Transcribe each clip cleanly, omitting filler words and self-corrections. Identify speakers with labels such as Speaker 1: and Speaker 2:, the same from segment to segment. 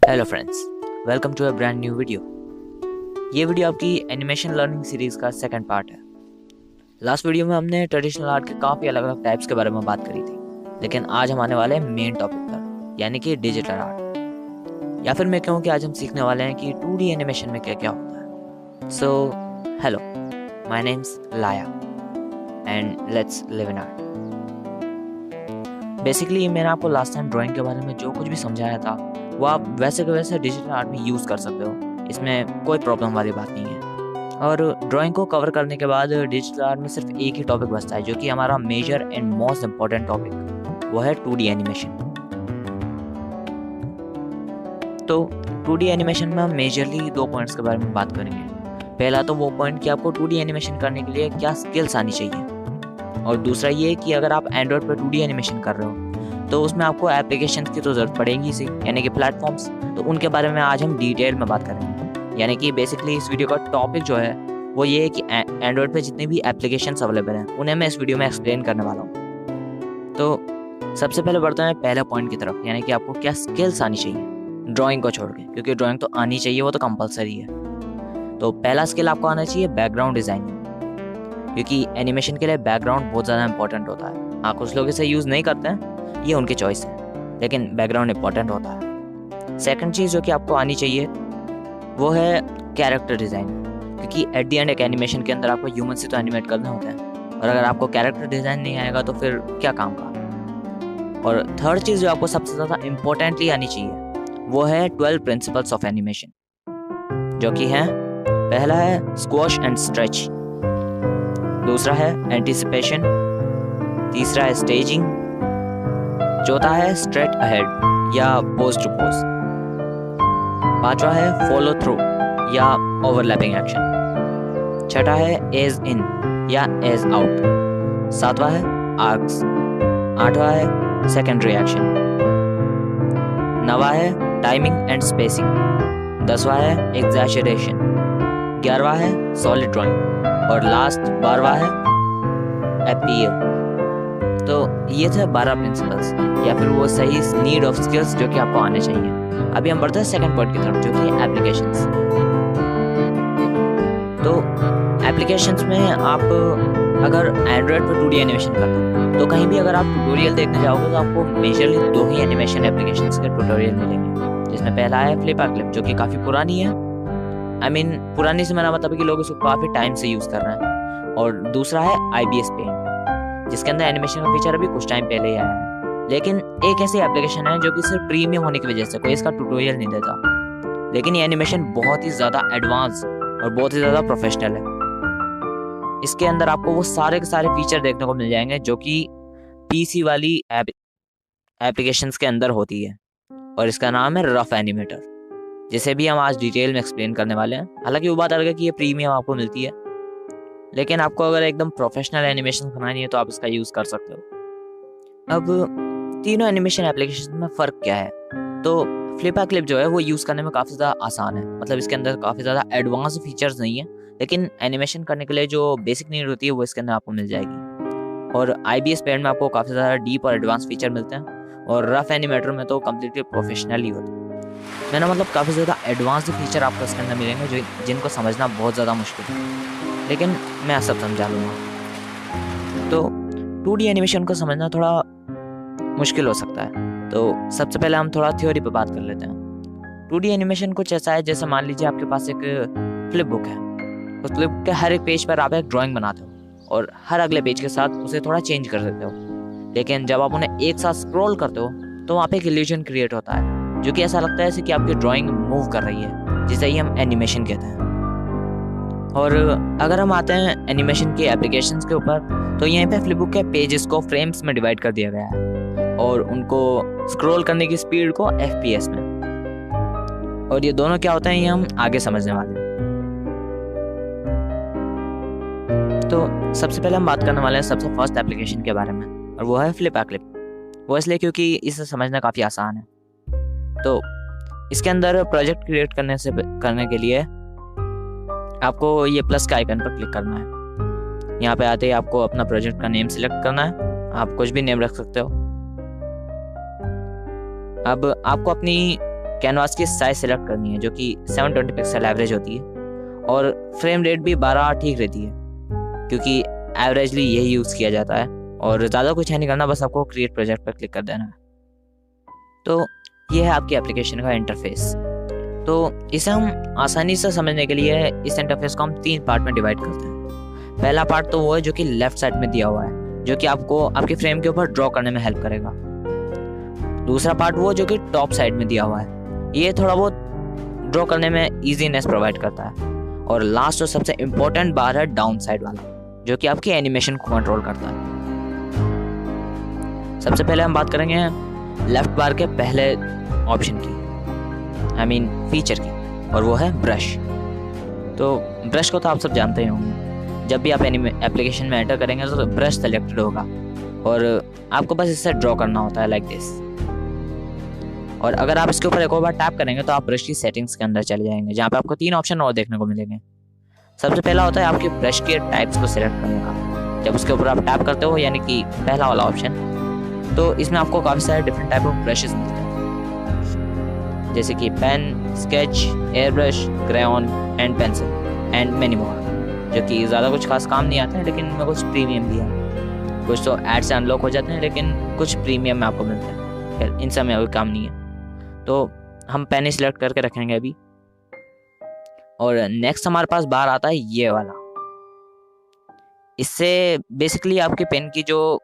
Speaker 1: Hello friends, welcome to a brand new video. ये video आपकी animation learning series का second part है। Last video में हमने ट्रेडिशनल आर्ट के काफ़ी अलग अलग टाइप्स के बारे में बात करी थी, लेकिन आज हम आने वाले हैं मेन टॉपिक पर, यानी कि डिजिटल आर्ट। या फिर मैं कहूँ कि आज हम सीखने वाले हैं कि 2D एनिमेशन में क्या क्या होता है। सो हेलो, माय नेम्स लाया and let's live in art. Basically मैंने आपको लास्ट टाइम ड्राइंग के बारे में जो कुछ भी समझाया था वो आप वैसे के वैसे डिजिटल आर्ट में यूज़ कर सकते हो। इसमें कोई प्रॉब्लम वाली बात नहीं है। और ड्राइंग को कवर करने के बाद डिजिटल आर्ट में सिर्फ एक ही टॉपिक बचता है, जो कि हमारा major and most important topic, वो है 2D एनिमेशन। तो 2D एनिमेशन में हम मेजरली 2 पॉइंट्स के बारे में बात करेंगे। पहला तो वो पॉइंट कि आपको 2D एनिमेशन करने के लिए क्या स्किल्स आनी चाहिए, और दूसरा ये कि अगर आप एंड्रॉयड पर 2D एनिमेशन कर रहे हो तो उसमें आपको एप्लीकेशन की तो ज़रूरत पड़ेगी सी, यानी कि प्लेटफॉर्म्स। तो उनके बारे में आज हम डिटेल में बात करेंगे। यानी कि बेसिकली इस वीडियो का टॉपिक जो है वो ये है कि एंड्रॉयड पे जितने भी एप्लीकेशंस अवेलेबल हैं उन्हें मैं इस वीडियो में एक्सप्लेन करने वाला हूँ। तो सबसे पहले बढ़ते हैं पहले पॉइंट की तरफ, यानी कि आपको क्या स्किल्स आनी चाहिए ड्राइंग को छोड़ के, क्योंकि ड्राइंग तो आनी चाहिए, वो तो कंपलसरी है। तो पहला स्किल आपको आना चाहिए बैकग्राउंड डिज़ाइनिंग, क्योंकि एनिमेशन के लिए बैकग्राउंड बहुत ज़्यादा इंपॉर्टेंट होता है। हाँ, कुछ लोग इसे यूज़ नहीं करते हैं, ये उनकी चॉइस है, लेकिन बैकग्राउंड इंपॉर्टेंट होता है। सेकंड चीज़ जो कि आपको आनी चाहिए वो है कैरेक्टर डिज़ाइन, क्योंकि एट द एंड एक एनिमेशन के अंदर आपको ह्यूमन से तो एनिमेट करना होता है, और अगर आपको कैरेक्टर डिज़ाइन नहीं आएगा तो फिर क्या काम का। और थर्ड चीज़ जो आपको सबसे ज़्यादा इम्पोर्टेंटली आनी चाहिए वो है 12 प्रिंसिपल्स ऑफ एनिमेशन, जो कि हैं, पहला है स्क्वॉश एंड स्ट्रेच, दूसरा है एंटिसिपेशन, तीसरा है स्टेजिंग, चौथा है स्ट्रेट अहेड या पोज टू पोज, पांचवा है फॉलो थ्रू या ओवरलैपिंग एक्शन, छठा है एज इन या एज आउट, सातवां है आर्क्स, आठवां है सेकेंडरी एक्शन, नवा है टाइमिंग एंड स्पेसिंग, 10वां है एग्जैजरेशन, 11वां है सॉलिड ड्राइंग, और लास्ट 12वां है अपील। तो ये थे 12 प्रिंसिपल्स या फिर वो सही नीड ऑफ स्किल्स जो कि आपको आने चाहिए। अभी हम बढ़ते हैं सेकंड पॉइंट की तरफ, जो कि एप्लीकेशंस। तो एप्लीकेशंस में आप अगर एंड्रॉयड पर 2D एनिमेशन करते हो तो कहीं भी अगर आप ट्यूटोरियल देखने जाओगे तो आपको मेजरली 2 ही एनिमेशन एप्लीकेशंस के ट्यूटोरियल मिलेंगे, जिसमें पहला है फ्लिपाक्लिप, जो कि काफ़ी पुरानी है। पुरानी से मेरा मतलब है कि लोग इसको काफ़ी टाइम से यूज़ कर रहे हैं। और दूसरा है IBS पेंट, जिसके अंदर एनिमेशन का फीचर अभी कुछ टाइम पहले ही आया है, लेकिन एक ऐसी एप्लीकेशन है जो कि सिर्फ प्रीमियम होने की वजह से कोई इसका ट्यूटोरियल नहीं देता, लेकिन ये एनिमेशन बहुत ही ज़्यादा एडवांस और बहुत ही ज़्यादा प्रोफेशनल है। इसके अंदर आपको वो सारे के सारे फीचर देखने को मिल जाएंगे जो कि PC वाली एप्लीकेशंस के अंदर होती है, और इसका नाम है रफ एनिमेटर, जिसे भी हम आज डिटेल में एक्सप्लेन करने वाले हैं। हालांकि वो बात अलग है कि ये प्रीमियम आपको मिलती है, लेकिन आपको अगर एकदम प्रोफेशनल एनिमेशन बनानी है तो आप इसका यूज़ कर सकते हो। अब तीनों एनिमेशन एप्लीकेशन में फ़र्क क्या है? तो फ्लिपाक्लिप जो है वो यूज़ करने में काफ़ी ज़्यादा आसान है, मतलब इसके अंदर काफ़ी ज़्यादा एडवांस फीचर्स नहीं है, लेकिन एनिमेशन करने के लिए जो बेसिक नीड होती है वो इसके अंदर आपको मिल जाएगी। और IBS पेंट में आपको काफ़ी ज़्यादा डीप और एडवांस फीचर मिलते हैं, और रफ एनिमेटर में तो कम्प्लीटली प्रोफेशनल ही होता है। मैंने मतलब काफ़ी ज़्यादा एडवांस फीचर आपको इसके अंदर मिलेंगे जो जिनको समझना बहुत ज़्यादा मुश्किल है, लेकिन मैं सब समझा लूँगा। तो 2D एनिमेशन को समझना थोड़ा मुश्किल हो सकता है, तो सबसे पहले हम थोड़ा थ्योरी पे बात कर लेते हैं। 2D एनिमेशन कुछ ऐसा है जैसे मान लीजिए आपके पास एक फ्लिप बुक है, उस फ्लिप बुक के हर एक पेज पर आप एक ड्राइंग बनाते हो और हर अगले पेज के साथ उसे थोड़ा चेंज कर देते हो, लेकिन जब आप उन्हें एक साथ स्क्रॉल करते हो तो वहाँ पे एक इल्यूजन क्रिएट होता है, जो कि ऐसा लगता है जैसे कि आपकी ड्राइंग मूव कर रही है, जिसे ही हम एनिमेशन कहते हैं। और अगर हम आते हैं एनिमेशन के एप्लीकेशंस के ऊपर, तो यहाँ पे फ्लिपबुक के पेजेस को फ्रेम्स में डिवाइड कर दिया गया है, और उनको स्क्रॉल करने की स्पीड को FPS में। और ये दोनों क्या होते हैं ये हम आगे समझने वाले हैं। तो सबसे पहले हम बात करने वाले हैं सबसे फर्स्ट एप्लीकेशन के बारे में, और वो है फ्लिपाक्लिप। वो इसलिए क्योंकि इसे समझना काफ़ी आसान है। तो इसके अंदर प्रोजेक्ट क्रिएट करने के लिए आपको ये प्लस के आइकन पर क्लिक करना है। यहाँ पे आते ही आपको अपना प्रोजेक्ट का नेम सिलेक्ट करना है, आप कुछ भी नेम रख सकते हो। अब आपको अपनी कैनवास की साइज सेलेक्ट करनी है जो कि 720 पिक्सल एवरेज होती है, और फ्रेम रेट भी 12 ठीक रहती है क्योंकि एवरेजली यही यूज़ किया जाता है। और ज़्यादा कुछ है नहीं करना, बस आपको क्रिएट प्रोजेक्ट पर क्लिक कर देना है। तो ये है आपकी एप्लीकेशन का इंटरफेस। तो इसे हम आसानी से समझने के लिए इस इंटरफेस को हम 3 पार्ट में डिवाइड करते हैं। पहला पार्ट तो वो है जो कि लेफ्ट साइड में दिया हुआ है, जो कि आपको आपके फ्रेम के ऊपर ड्रॉ करने में हेल्प करेगा। दूसरा पार्ट वो जो कि टॉप साइड में दिया हुआ है, ये थोड़ा बहुत ड्रॉ करने में ईजीनेस प्रोवाइड करता है। और लास्ट और सबसे इम्पोर्टेंट बार है डाउन साइड वाला, जो कि आपकी एनिमेशन को कंट्रोल करता है। सबसे पहले हम बात करेंगे लेफ्ट बार के पहले ऑप्शन की, आई मीन फीचर की, और वो है ब्रश। तो ब्रश को तो आप सब जानते ही होंगे। जब भी आप एप्लीकेशन में एंटर करेंगे तो ब्रश सेलेक्टेड होगा और आपको बस इससे ड्रॉ करना होता है लाइक दिस। और अगर आप इसके ऊपर एक और बार टैप करेंगे तो आप ब्रश की सेटिंग्स के अंदर चले जाएंगे, जहाँ पे आपको 3 ऑप्शन और देखने को मिलेंगे। सबसे पहला होता है आपके ब्रश के टाइप्स को सिलेक्ट करने का। जब उसके ऊपर आप टैप करते हो, यानी कि पहला वाला ऑप्शन, तो इसमें आपको काफ़ी सारे डिफरेंट टाइप ऑफ ब्रशेस मिलते हैं, जैसे कि pen, sketch, air brush, crayon and pencil and many more, जो कि ज़्यादा कुछ खास काम नहीं आते हैं, लेकिन इनमें कुछ प्रीमियम भी है। कुछ तो ऐड से अनलॉक हो जाते हैं, लेकिन कुछ प्रीमियम में आपको मिलते हैं। फिर इन सब में अभी काम नहीं है, तो हम पेन ही सिलेक्ट करके रखेंगे अभी। और नेक्स्ट हमारे पास बार आता है ये वाला। इससे बेसिकली आपके पेन की जो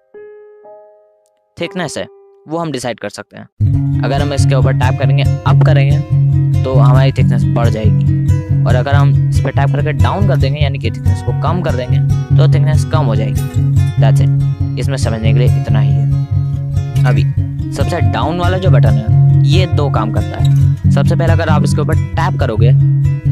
Speaker 1: थिकनेस है वो हम डिसाइड कर सकते हैं। अगर हम इसके ऊपर टैप करेंगे, अप करेंगे, तो हमारी थिकनेस बढ़ जाएगी, और अगर हम इस पर टैप करके डाउन कर देंगे, यानी कि थिकनेस को कम कर देंगे, तो थिकनेस कम हो जाएगी। That's it. इसमें समझने के लिए इतना ही है। अभी सबसे डाउन वाला जो बटन है, ये 2 काम करता है। सबसे पहले अगर आप इसके ऊपर टैप करोगे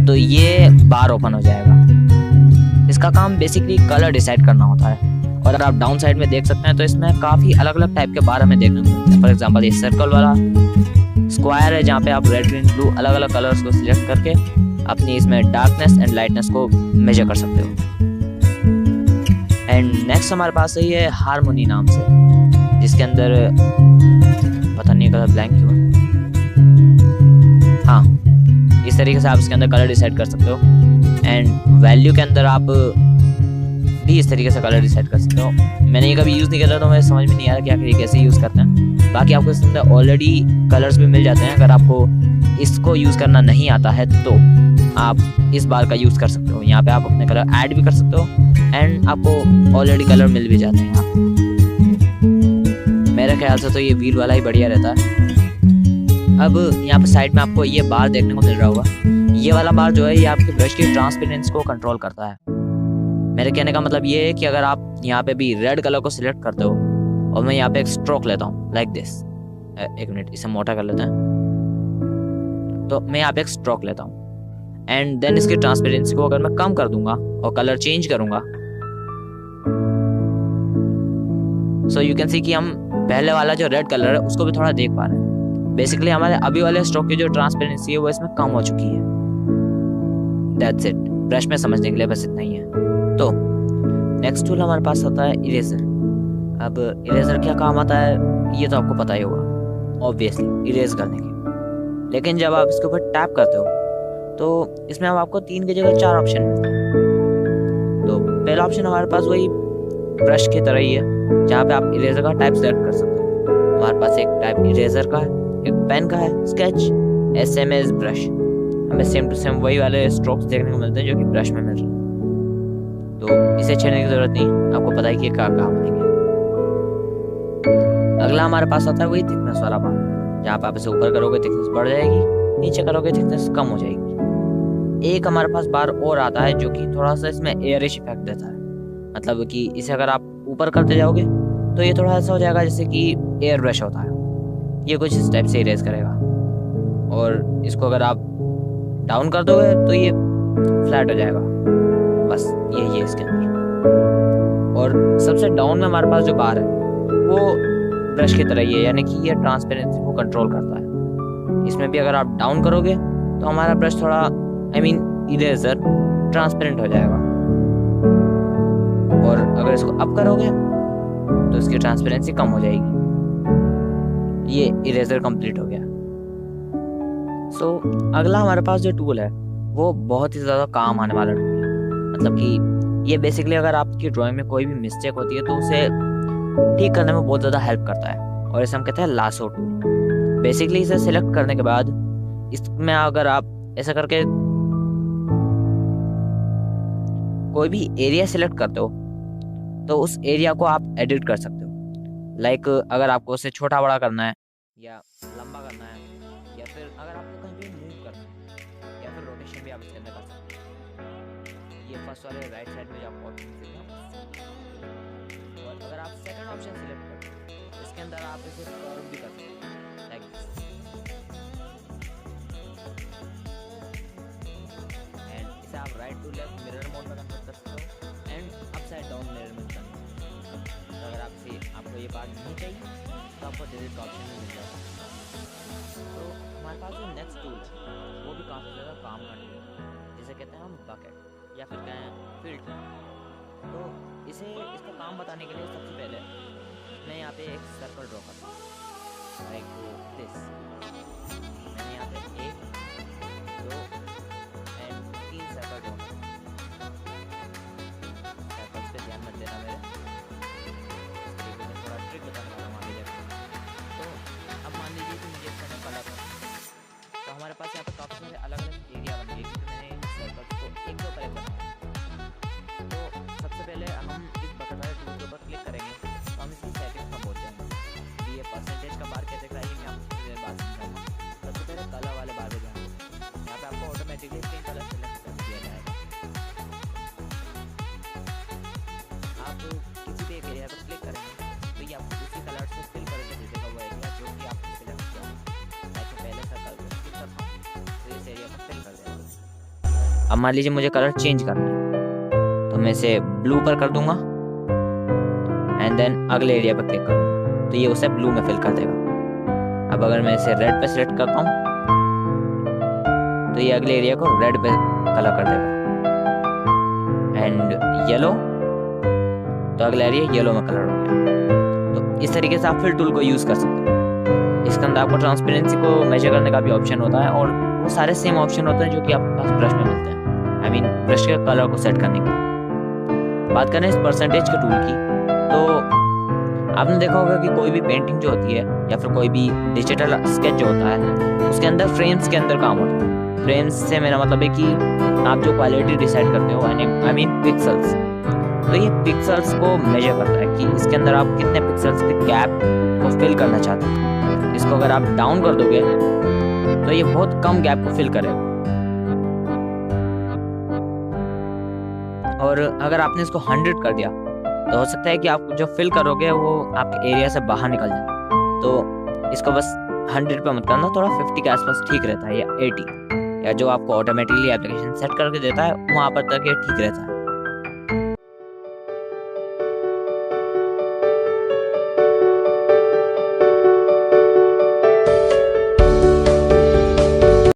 Speaker 1: तो ये बार ओपन हो जाएगा। इसका काम बेसिकली कलर डिसाइड करना होता है। और अगर आप डाउन साइड में देख सकते हैं तो इसमें काफ़ी अलग अलग टाइप के बार हमें देखने को मिलते हैं। फॉर एग्जांपल ये सर्कल वाला, स्क्वायर है जहाँ पे आप रेड, ग्रीन, ब्लू अलग अलग कलर्स को सिलेक्ट करके अपनी इसमें डार्कनेस एंड लाइटनेस को मेजर कर सकते हो। एंड नेक्स्ट हमारे पास है ये हारमोनी नाम से, जिसके अंदर पता नहीं कलर ब्लैंक क्यों है। हाँ, इस तरीके से आप इसके अंदर कलर डिसाइड कर सकते हो। एंड वैल्यू के अंदर आप भी इस तरीके से कलर डिसाइड कर सकते हो। मैंने ये कभी यूज़ नहीं किया तो मुझे समझ में नहीं आ रहा कि आखिर ये कैसे यूज़ करते हैं। बाकी आपको इसके अंदर ऑलरेडी कलर्स भी मिल जाते हैं। अगर आपको इसको यूज़ करना नहीं आता है तो आप इस बार का यूज़ कर सकते हो। यहाँ पे आप अपने कलर ऐड भी कर सकते हो एंड आपको ऑलरेडी कलर मिल भी जाते हैं यहाँ। मेरे ख्याल से तो ये व्हील वाला ही बढ़िया रहता है। अब यहाँ पे साइड में आपको ये बार देखने को मिल रहा होगा। ये वाला बार जो है ये आपके ब्रश की ट्रांसपेरेंस को कंट्रोल करता है। मेरे कहने का मतलब ये है कि अगर आप यहाँ पे भी रेड कलर को सिलेक्ट करते हो और मैं यहाँ पे एक स्ट्रोक लेता हूँ लाइक दिस, एक मिनट इसे मोटा कर लेते हैं, तो मैं यहाँ पे एक स्ट्रोक लेता हूँ एंड देन इसकी ट्रांसपेरेंसी को अगर मैं कम कर दूंगा और कलर चेंज करूंगा, सो यू कैन सी कि हम पहले वाला जो रेड कलर है उसको भी थोड़ा देख पा रहे हैं। बेसिकली हमारे अभी वाले स्ट्रोक की जो ट्रांसपेरेंसी है वो इसमें कम हो चुकी है। That's it. ब्रश में समझने के लिए बस इतना ही है। तो नेक्स्ट टूल हमारे पास आता है इरेजर। अब इरेजर क्या काम आता है ये तो आपको पता ही होगा, ऑब्वियसली इरेज करने की। लेकिन जब आप इसके ऊपर टैप करते हो तो इसमें अब आपको 3 की जगह 4 ऑप्शन मिलते हैं। तो पहला ऑप्शन हमारे पास वही ब्रश की तरह ही है, जहाँ पे आप इरेजर का टाइप सेलेक्ट कर सकते हो। हमारे पास एक टाइप इरेजर का है, एक पेन का है, स्केच, SMS ब्रश। हमें सेम टू सेम वही वाले स्ट्रोक्स देखने को मिलते हैं जो कि ब्रश में मिल रहे हैं। तो इसे छेड़ने की जरूरत नहीं, आपको पता है कि क्या काम आएंगे। अगला हमारे पास आता है वही थिकनेस वाला बार, जहाँ पे आप इसे ऊपर करोगे थिकनेस बढ़ जाएगी, नीचे करोगे थिकनेस कम हो जाएगी। एक हमारे पास बार और आता है जो कि थोड़ा सा इसमें एयरिश इफेक्ट देता है। मतलब कि इसे अगर आप ऊपर करते जाओगे तो ये थोड़ा ऐसा हो जाएगा जैसे कि एयर ब्रश होता है, ये कुछ इस टाइप से इरेज करेगा। और इसको अगर आप डाउन कर दोगे तो ये फ्लैट हो जाएगा। बस यही है इसके अंदर। और सबसे डाउन में हमारे पास जो बार है वो ब्रश की तरह ही है, यानी कि ये ट्रांसपेरेंसी को कंट्रोल करता है। इसमें भी अगर आप डाउन करोगे तो हमारा ब्रश थोड़ा इरेजर ट्रांसपेरेंट हो जाएगा। और अगर इसको अप करोगे तो इसकी ट्रांसपेरेंसी कम हो जाएगी। ये इरेजर कंप्लीट हो गया। सो अगला हमारे पास जो टूल है वो बहुत ही ज़्यादा काम आने वाला टूल है। मतलब कि ये बेसिकली अगर आपकी ड्राइंग में कोई भी मिस्टेक होती है तो उसे ठीक करने में बहुत ज़्यादा हेल्प करता है, और इसे हम कहते हैं लासो टूल। बेसिकली इसे सिलेक्ट करने के बाद इसमें अगर आप ऐसा करके कोई भी एरिया सिलेक्ट करते हो तो उस एरिया को आप एडिट कर सकते हो। लाइक अगर आपको उसे छोटा बड़ा करना है या लंबा करना है, या फिर अगर आपको कहीं भी मूव करना है, या फिर रोटेशन भी आप इसके अंदर कर सकते हो। ये फर्स्ट वाले राइट साइड में जो आपको ऑप्शन दिख रहा है, और अगर आप सेकंड ऑप्शन सिलेक्ट करते हो इसके अंदर आप इसे कर्व भी कर सकते हो, लाइक एंड इसे आप right to left mirror mode में कन्वर्ट कर सकते हो, एंड अपसाइड डाउन मिरर में कन्वर्ट। अगर आपको ये पार्ट नहीं चाहिए तो आपको डिलीट का ऑप्शन भी मिल जाएगा। तो हमारे पास जो नेक्स्ट टूल है वो भी काफ़ी ज़्यादा काम का टूल है, जिसे कहते हैं हम बकेट या फिर कहें फिल्टर। तो इसका काम बताने के लिए सबसे पहले मैं यहाँ पे एक सर्कल ड्रॉ करता हूँ, लाइक दिस। मैंने यहाँ पे 1 2 एंड 3 सर्कल ड्रॉ करता हूँ। सर्कल्स पे ध्यान मत देना मेरे, थोड़ा ट्रिक बताने वाला मान लीजिए। तो अब मान लीजिए कि मुझे इसका कलर करना है, तो हमारे पास यहाँ पे काफ़ी सारे अलग अलग एरिया बन गए, क्योंकि मैंने सर्कल्स को एक दो कलर बनाया। तो सबसे पहले हम इस बटन वाले टूल के ऊपर क्लिक करेंगे तो हम इसकी सेटिंग्स में पहुँच जाएंगे। ये परसेंटेज का बार कैसे कराइए मैं आपको थोड़ी देर बाद समझाऊंगा। सबसे पहले कलर वाले बार में जाएंगे, यहाँ पे आपको ऑटोमेटिकली स्किन कलर सेलेक्ट कर दिया जाएगा। आप किसी भी एक एरिया पर क्लिक करेंगे तो ये आपको उसी कलर से फिल करके दे देगा वो एरिया जो कि आपने सिलेक्ट किया है। मैं तो पहले सर्कल को क्लिक करता हूँ तो इस एरिया को फिल कर देगा। अब मान लीजिए मुझे कलर चेंज करना है तो मैं इसे ब्लू पर कर दूंगा, एंड देन अगले एरिया पर क्लिक करूँगा तो ये उसे ब्लू में फिल कर देगा। अब अगर मैं इसे रेड पे सिलेक्ट करता हूँ तो ये अगले एरिया को रेड पे कलर कर देगा, एंड येलो तो अगला एरिया येलो में कलर हो गया। तो इस तरीके से आप फिल टूल को यूज़ कर सकते हो। इसके अंदर आपको ट्रांसपेरेंसी को मेजर करने का भी ऑप्शन होता है, और वो सारे सेम ऑप्शन होते हैं जो कि आपके पास ब्रश में मिलते हैं। आई मीन ब्रश के कलर को सेट करने की। बात करें इस परसेंटेज के टूल की, तो आपने देखा होगा कि कोई भी पेंटिंग जो होती है या फिर कोई भी डिजिटल स्केच जो होता है उसके अंदर फ्रेम्स के अंदर काम होता है। फ्रेम्स से मेरा मतलब है कि आप जो क्वालिटी डिसाइड करते हो, आई मीन पिक्सल्स। तो ये पिक्सल्स को मेजर करता है कि इसके अंदर आप कितने पिक्सल्स के गैप को फिल करना चाहते हैं। इसको अगर आप डाउन कर दोगे तो ये बहुत कम गैप को फिल करेगा, और अगर आपने इसको 100 कर दिया तो हो सकता है कि आप जो फिल करोगे वो आपके एरिया से बाहर निकल जाए। तो इसको बस 100 पे मत करना, थोड़ा 50 के आसपास ठीक रहता है, या 80, या जो आपको ऑटोमेटिकली एप्लीकेशन सेट करके देता है वहाँ पर तक ये ठीक रहता है।